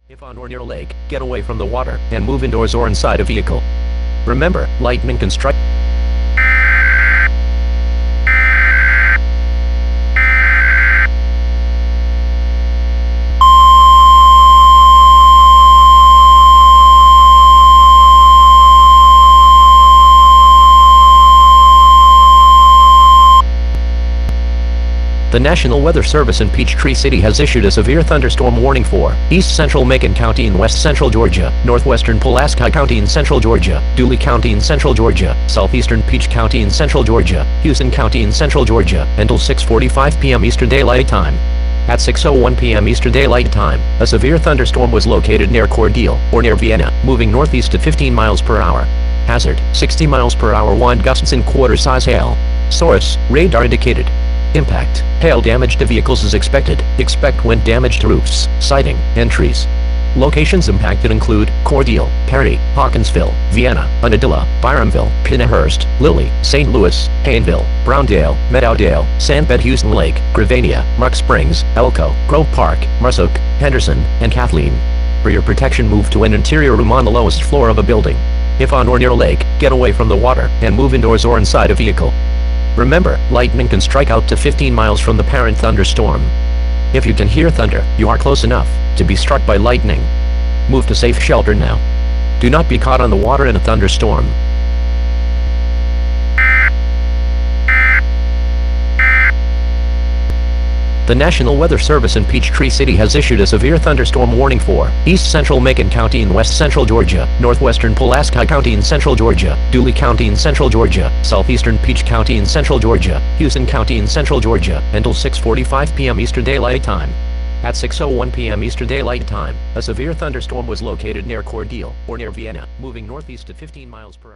If on or near a lake, get away from the water and move indoors or inside a vehicle. Remember, lightning can strike. The National Weather Service in Peachtree City has issued a severe thunderstorm warning for East Central Macon County in West Central Georgia, Northwestern Pulaski County in Central Georgia, Dooley County in Central Georgia, Southeastern Peach County in Central Georgia, Houston County in Central Georgia, until 6:45 p.m. Eastern Daylight Time. At 6:01 p.m. Eastern Daylight Time, a severe thunderstorm was located near Cordele, or near Vienna, moving northeast at 15 miles per hour. Hazard, 60 miles per hour wind gusts and quarter-size hail. Source, radar indicated. Impact, hail damage to vehicles is expected. Expect wind damage to roofs, siding, and trees. Locations impacted include Cordele, Perry, Hawkinsville, Vienna, Unadilla, Byramville, Pinehurst, Lilly, St. Louis, Hayneville, Browndale, Meadowdale, Sandbed, Houston Lake, Gravania, Mark Springs, Elko, Grove Park, Marsook, Henderson, and Kathleen. For your protection, move to an interior room on the lowest floor of a building. If on or near a lake, get away from the water and move indoors or inside a vehicle. Remember, lightning can strike out to 15 miles from the parent thunderstorm. If you can hear thunder, you are close enough to be struck by lightning. Move to safe shelter now. Do not be caught on the water in a thunderstorm. The National Weather Service in Peachtree City has issued a severe thunderstorm warning for East Central Macon County in West Central Georgia, Northwestern Pulaski County in Central Georgia, Dooley County in Central Georgia, Southeastern Peach County in Central Georgia, Houston County in Central Georgia, until 6:45 p.m. Eastern Daylight Time. At 6:01 p.m. Eastern Daylight Time, a severe thunderstorm was located near Cordele, or near Vienna, moving northeast at 15 miles per hour.